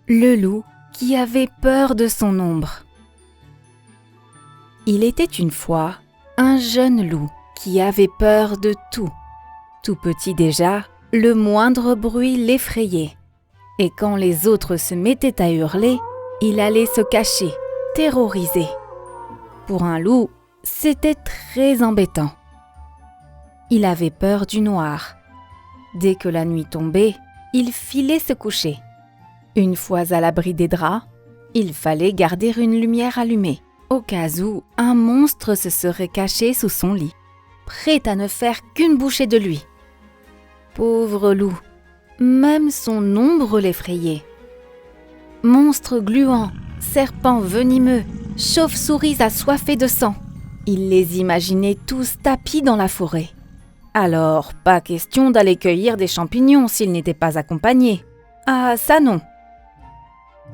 le loup qui avait peur de son ombre. Il était une fois un jeune loup qui avait peur de tout. Tout petit déjà, le moindre bruit l'effrayait. Et quand les autres se mettaient à hurler, il allait se cacher, terrorisé. Pour un loup, c'était très embêtant. Il avait peur du noir. Dès que la nuit tombait, il filait se coucher. Une fois à l'abri des draps, il fallait garder une lumière allumée, au cas où un monstre se serait caché sous son lit, prêt à ne faire qu'une bouchée de lui. Pauvre loup, même son ombre l'effrayait. Monstres gluants, serpents venimeux, chauves-souris assoiffées de sang, il les imaginait tous tapis dans la forêt. Alors, pas question d'aller cueillir des champignons s'il n'était pas accompagné. Ah, ça non.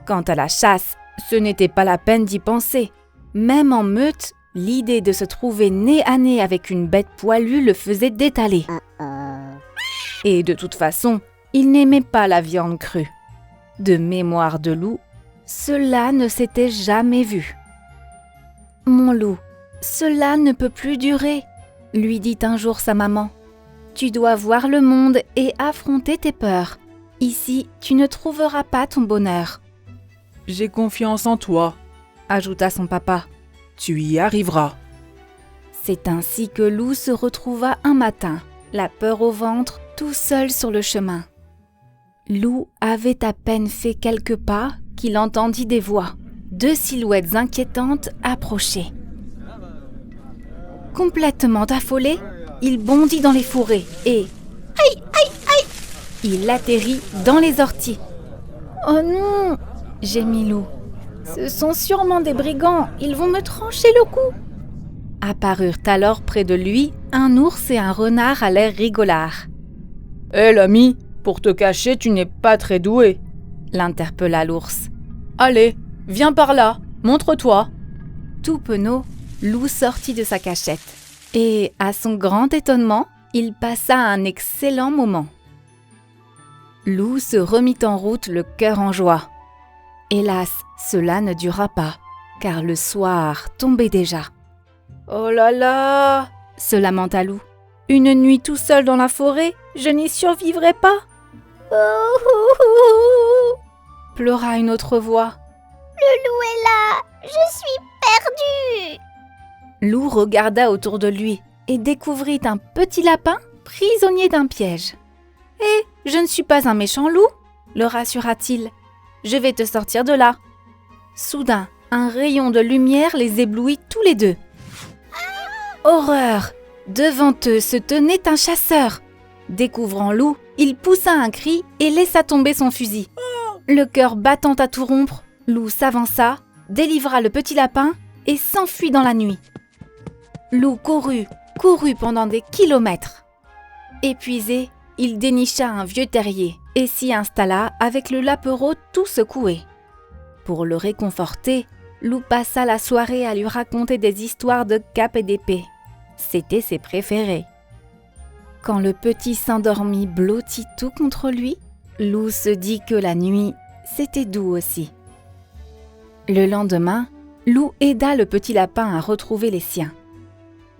Quant à la chasse, ce n'était pas la peine d'y penser. Même en meute, l'idée de se trouver nez à nez avec une bête poilue le faisait détaler. Et de toute façon, il n'aimait pas la viande crue. De mémoire de loup, cela ne s'était jamais vu. « Mon loup, cela ne peut plus durer », lui dit un jour sa maman. « Tu dois voir le monde et affronter tes peurs. Ici, tu ne trouveras pas ton bonheur. » « J'ai confiance en toi, » ajouta son papa. « Tu y arriveras. » C'est ainsi que Loup se retrouva un matin, la peur au ventre, tout seul sur le chemin. Loup avait à peine fait quelques pas qu'il entendit des voix, 2 silhouettes inquiétantes approcher. Complètement affolé, il bondit dans les fourrés et... Aïe, aïe, aïe! Il atterrit dans les orties. « Oh non !» gémit Loup. « Ce sont sûrement des brigands, ils vont me trancher le cou !» Apparurent alors près de lui un ours et un renard à l'air rigolard. « Hé l'ami, pour te cacher, tu n'es pas très doué !» l'interpella l'ours. « Allez, viens par là, montre-toi !» Tout penaud, Loup sortit de sa cachette. Et, à son grand étonnement, il passa un excellent moment. Loup se remit en route le cœur en joie. Hélas, cela ne dura pas, car le soir tombait déjà. « Oh là là !» se lamenta Loup. « Une nuit tout seul dans la forêt, je n'y survivrai pas !» pleura une autre voix. « Le loup est là, je suis perdu !» Loup regarda autour de lui et découvrit un petit lapin prisonnier d'un piège. « Hé, je ne suis pas un méchant loup !» le rassura-t-il. « Je vais te sortir de là. » Soudain, un rayon de lumière les éblouit tous les deux. Horreur! Devant eux se tenait un chasseur. Découvrant Loup, il poussa un cri et laissa tomber son fusil. Le cœur battant à tout rompre, Loup s'avança, délivra le petit lapin et s'enfuit dans la nuit. Loup courut pendant des kilomètres. Épuisé, il dénicha un vieux terrier et s'y installa avec le lapereau tout secoué. Pour le réconforter, Loup passa la soirée à lui raconter des histoires de cap et d'épée. C'étaient ses préférés. Quand le petit s'endormit blotti tout contre lui, Loup se dit que la nuit, c'était doux aussi. Le lendemain, Loup aida le petit lapin à retrouver les siens.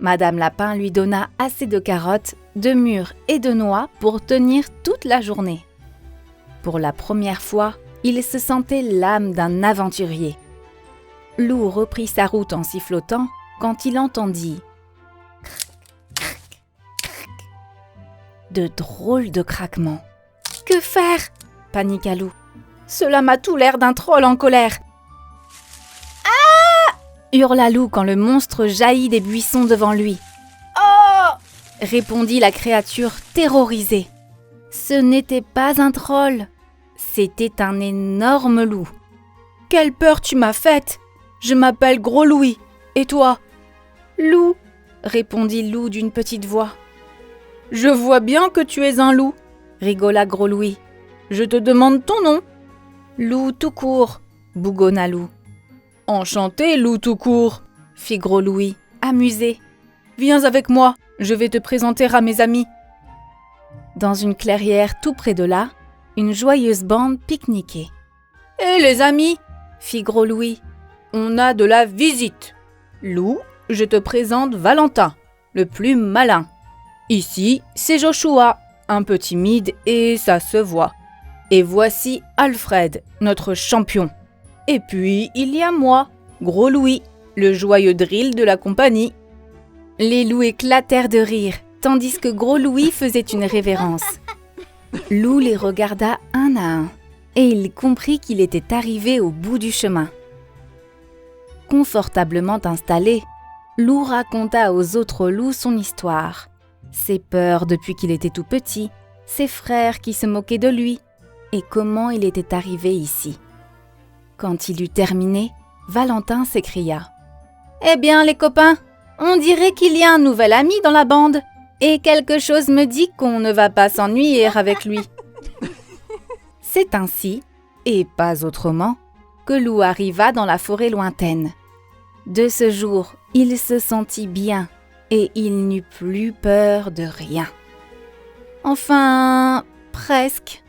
Madame Lapin lui donna assez de carottes, de mûres et de noix pour tenir toute la journée. Pour la première fois, il se sentait l'âme d'un aventurier. Loup reprit sa route en sifflotant quand il entendit de drôles de craquements. « Que faire ?» paniqua Loup. « Cela m'a tout l'air d'un troll en colère. »« Ah !» hurla Loup quand le monstre jaillit des buissons devant lui. « Oh !» répondit la créature terrorisée. Ce n'était pas un troll, c'était un énorme loup. « Quelle peur tu m'as faite! Je m'appelle Gros Louis. Et toi ?»« Loup !» répondit Loup d'une petite voix. « Je vois bien que tu es un loup, » rigola Gros Louis. « Je te demande ton nom. »« Loup tout court, » bougonna Loup. « Enchanté, Loup tout court, » fit Gros Louis, amusé. « Viens avec moi, je vais te présenter à mes amis. » Dans une clairière tout près de là, une joyeuse bande pique-niquait. Eh les amis, fit Gros Louis. on a de la visite. Lou, je te présente Valentin, le plus malin. Ici, c'est Joshua, un peu timide et ça se voit. Et voici Alfred, notre champion. Et puis, il y a moi, Gros Louis, le joyeux drill de la compagnie. Les loups éclatèrent de rire, tandis que Gros Louis faisait une révérence. Lou les regarda un à un, et il comprit qu'il était arrivé au bout du chemin. Confortablement installé, Lou raconta aux autres loups son histoire, ses peurs depuis qu'il était tout petit, ses frères qui se moquaient de lui, et comment il était arrivé ici. Quand il eut terminé, Valentin s'écria. « Eh bien les copains, on dirait qu'il y a un nouvel ami dans la bande, et quelque chose me dit qu'on ne va pas s'ennuyer avec lui. » C'est ainsi, et pas autrement, que Lou arriva dans la forêt lointaine. De ce jour, il se sentit bien, et il n'eut plus peur de rien. Enfin, presque.